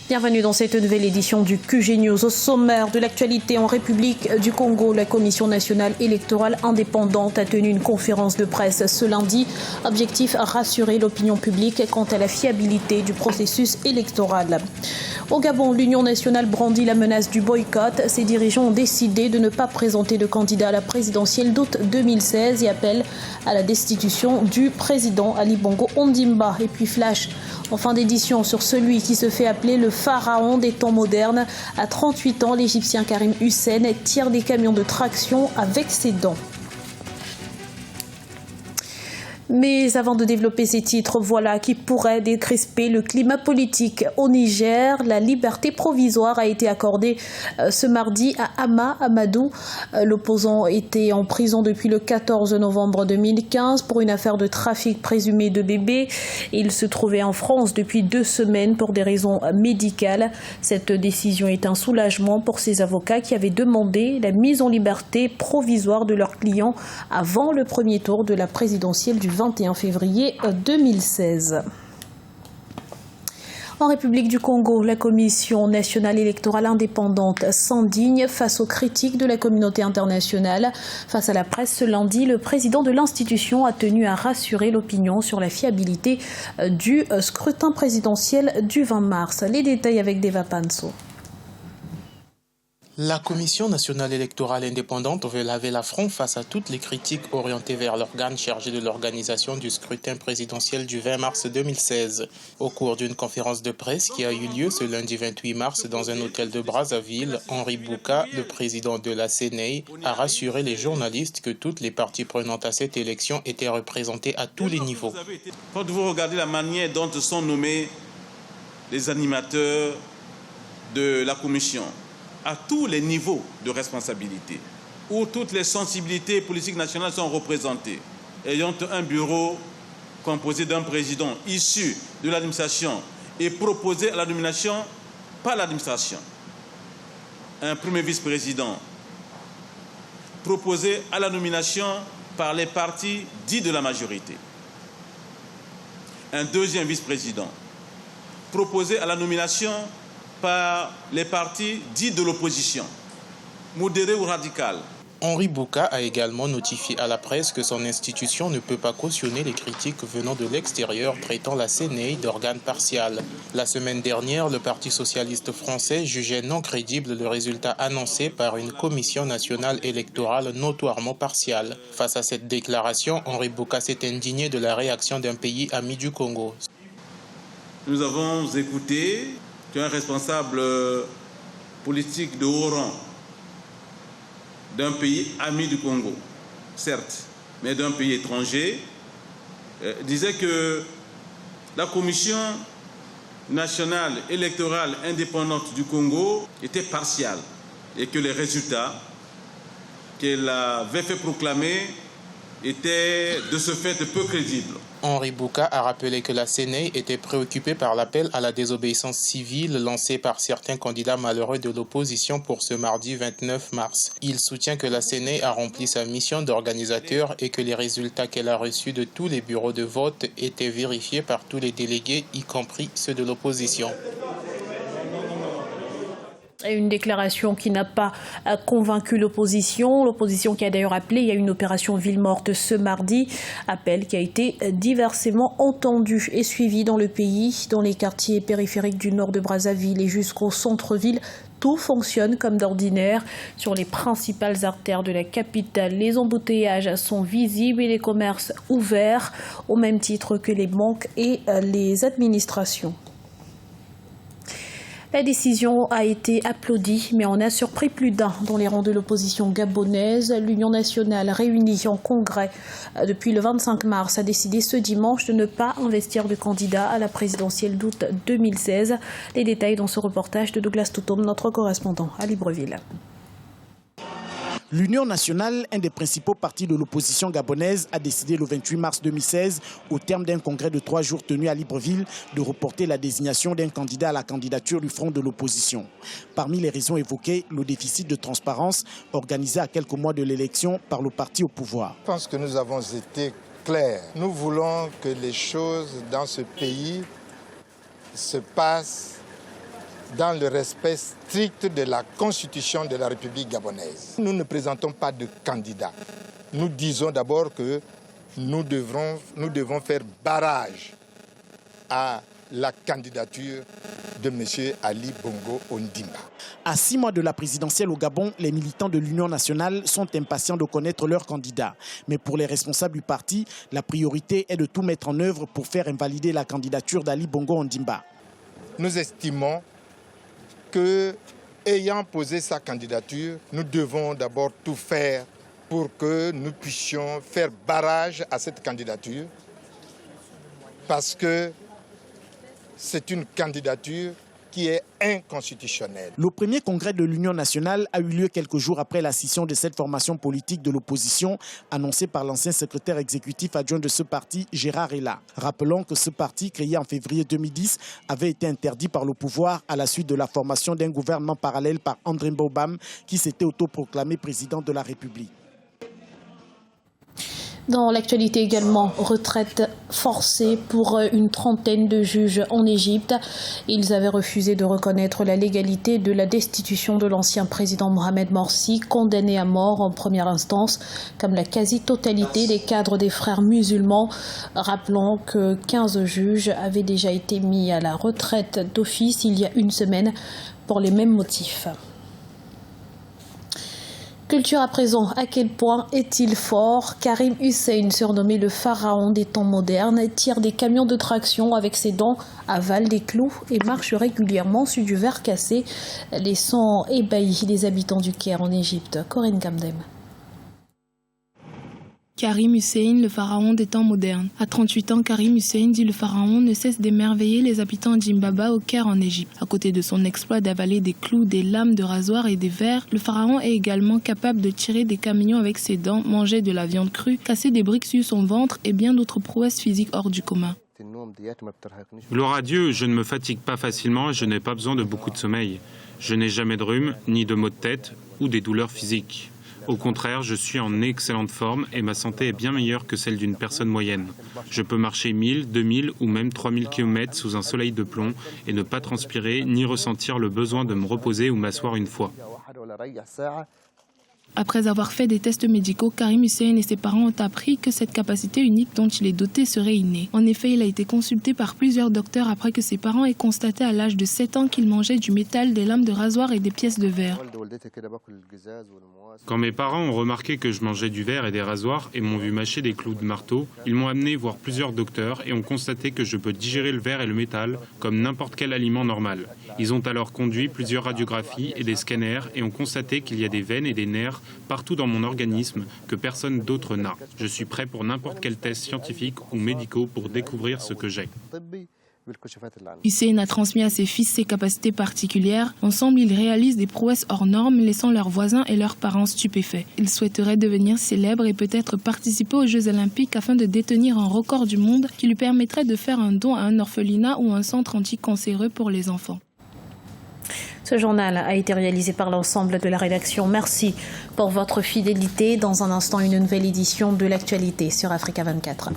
Bienvenue dans cette nouvelle édition du QG News. Au sommaire de l'actualité en République du Congo, la Commission nationale électorale indépendante a tenu une conférence de presse ce lundi. Objectif, rassurer l'opinion publique quant à la fiabilité du processus électoral. Au Gabon, l'Union nationale brandit la menace du boycott. Ses dirigeants ont décidé de ne pas présenter de candidat à la présidentielle d'août 2016 et appellent à la destitution du président Ali Bongo Ondimba. Et puis flash en fin d'édition sur celui qui se fait appeler le pharaon des temps modernes. À 38 ans, l'Égyptien Karim Hussein tire des camions de traction avec ses dents. Mais avant de développer ces titres, voilà qui pourrait décrisper le climat politique au Niger. La liberté provisoire a été accordée ce mardi à Hama Amadou. L'opposant était en prison depuis le 14 novembre 2015 pour une affaire de trafic présumé de bébés. Il se trouvait en France depuis 2 semaines pour des raisons médicales. Cette décision est un soulagement pour ses avocats qui avaient demandé la mise en liberté provisoire de leurs clients avant le premier tour de la présidentielle du 21 février 2016. En République du Congo, la Commission nationale électorale indépendante s'indigne face aux critiques de la communauté internationale. Face à la presse ce lundi, le président de l'institution a tenu à rassurer l'opinion sur la fiabilité du scrutin présidentiel du 20 mars. Les détails avec Deva Panso. La Commission nationale électorale indépendante veut laver l'affront face à toutes les critiques orientées vers l'organe chargé de l'organisation du scrutin présidentiel du 20 mars 2016. Au cours d'une conférence de presse qui a eu lieu ce lundi 28 mars dans un hôtel de Brazzaville, Henri Bouka, le président de la CNEI, a rassuré les journalistes que toutes les parties prenantes à cette élection étaient représentées à tous les niveaux. Quand vous regardez la manière dont sont nommés les animateurs de la Commission, à tous les niveaux de responsabilité, où toutes les sensibilités politiques nationales sont représentées, ayant un bureau composé d'un président issu de l'administration et proposé à la nomination par l'administration, un premier vice-président proposé à la nomination par les partis dits de la majorité, un deuxième vice-président proposé à la nomination par les partis dits de l'opposition, modérés ou radicales. Henri Bouka a également notifié à la presse que son institution ne peut pas cautionner les critiques venant de l'extérieur traitant la CNEI d'organe partial. La semaine dernière, le Parti socialiste français jugeait non crédible le résultat annoncé par une commission nationale électorale notoirement partiale. Face à cette déclaration, Henri Bouka s'est indigné de la réaction d'un pays ami du Congo. Nous avons écouté qu'un responsable politique de haut rang d'un pays ami du Congo, certes, mais d'un pays étranger, disait que la Commission nationale électorale indépendante du Congo était partiale et que les résultats qu'elle avait fait proclamer étaient de ce fait peu crédibles. Henri Bouka a rappelé que la CNEI était préoccupée par l'appel à la désobéissance civile lancé par certains candidats malheureux de l'opposition pour ce mardi 29 mars. Il soutient que la CNEI a rempli sa mission d'organisateur et que les résultats qu'elle a reçus de tous les bureaux de vote étaient vérifiés par tous les délégués, y compris ceux de l'opposition. Une déclaration qui n'a pas convaincu l'opposition. L'opposition qui a d'ailleurs appelé, il y a une opération ville morte ce mardi. Appel qui a été diversement entendu et suivi dans le pays, dans les quartiers périphériques du nord de Brazzaville et jusqu'au centre-ville. Tout fonctionne comme d'ordinaire sur les principales artères de la capitale. Les embouteillages sont visibles et les commerces ouverts au même titre que les banques et les administrations. La décision a été applaudie, mais on a surpris plus d'un dans les rangs de l'opposition gabonaise. L'Union nationale, réunie en congrès depuis le 25 mars, a décidé ce dimanche de ne pas investir de candidat à la présidentielle d'août 2016. Les détails dans ce reportage de Douglas Toutom, notre correspondant à Libreville. L'Union nationale, un des principaux partis de l'opposition gabonaise, a décidé le 28 mars 2016, au terme d'un congrès de 3 jours tenu à Libreville, de reporter la désignation d'un candidat à la candidature du front de l'opposition. Parmi les raisons évoquées, le déficit de transparence organisé à quelques mois de l'élection par le parti au pouvoir. Je pense que nous avons été clairs. Nous voulons que les choses dans ce pays se passent dans le respect strict de la Constitution de la République gabonaise. Nous ne présentons pas de candidat. Nous disons d'abord que nous devons faire barrage à la candidature de M. Ali Bongo Ondimba. À 6 mois de la présidentielle au Gabon, les militants de l'Union nationale sont impatients de connaître leur candidat. Mais pour les responsables du parti, la priorité est de tout mettre en œuvre pour faire invalider la candidature d'Ali Bongo Ondimba. Nous estimons que, ayant posé sa candidature, nous devons d'abord tout faire pour que nous puissions faire barrage à cette candidature, parce que c'est une candidature qui est inconstitutionnelle. Le premier congrès de l'Union nationale a eu lieu quelques jours après la scission de cette formation politique de l'opposition annoncée par l'ancien secrétaire exécutif adjoint de ce parti, Gérard Ella. Rappelons que ce parti, créé en février 2010, avait été interdit par le pouvoir à la suite de la formation d'un gouvernement parallèle par André Mbobam qui s'était autoproclamé président de la République. Dans l'actualité également, retraite forcée pour une trentaine de juges en Égypte. Ils avaient refusé de reconnaître la légalité de la destitution de l'ancien président Mohamed Morsi, condamné à mort en première instance, comme la quasi-totalité des cadres des frères musulmans. Rappelons que 15 juges avaient déjà été mis à la retraite d'office il y a une semaine pour les mêmes motifs. Culture à présent, à quel point est-il fort? Karim Hussein, surnommé le pharaon des temps modernes, tire des camions de traction avec ses dents, avale des clous et marche régulièrement sur du verre cassé, laissant ébahis les habitants du Caire en Égypte. Corinne Kamdem. Karim Hussein, le pharaon des temps modernes. À 38 ans, Karim Hussein, dit le pharaon, ne cesse d'émerveiller les habitants d'Imbaba au Caire en Égypte. À côté de son exploit d'avaler des clous, des lames de rasoir et des verres, le pharaon est également capable de tirer des camions avec ses dents, manger de la viande crue, casser des briques sur son ventre et bien d'autres prouesses physiques hors du commun. Gloire à Dieu, je ne me fatigue pas facilement et je n'ai pas besoin de beaucoup de sommeil. Je n'ai jamais de rhume, ni de maux de tête ou des douleurs physiques. Au contraire, je suis en excellente forme et ma santé est bien meilleure que celle d'une personne moyenne. Je peux marcher 1000, 2000 ou même 3000 km sous un soleil de plomb et ne pas transpirer ni ressentir le besoin de me reposer ou m'asseoir une fois. Après avoir fait des tests médicaux, Karim Hussein et ses parents ont appris que cette capacité unique dont il est doté serait innée. En effet, il a été consulté par plusieurs docteurs après que ses parents aient constaté à l'âge de 7 ans qu'il mangeait du métal, des lames de rasoir et des pièces de verre. Quand mes parents ont remarqué que je mangeais du verre et des rasoirs et m'ont vu mâcher des clous de marteau, ils m'ont amené voir plusieurs docteurs et ont constaté que je peux digérer le verre et le métal comme n'importe quel aliment normal. Ils ont alors conduit plusieurs radiographies et des scanners et ont constaté qu'il y a des veines et des nerfs partout dans mon organisme que personne d'autre n'a. Je suis prêt pour n'importe quel test scientifique ou médicaux pour découvrir ce que j'ai. Hussein a transmis à ses fils ses capacités particulières. Ensemble, ils réalisent des prouesses hors normes, laissant leurs voisins et leurs parents stupéfaits. Ils souhaiteraient devenir célèbres et peut-être participer aux Jeux Olympiques afin de détenir un record du monde qui lui permettrait de faire un don à un orphelinat ou un centre anticancéreux pour les enfants. Ce journal a été réalisé par l'ensemble de la rédaction. Merci pour votre fidélité. Dans un instant, une nouvelle édition de l'actualité sur Africa 24.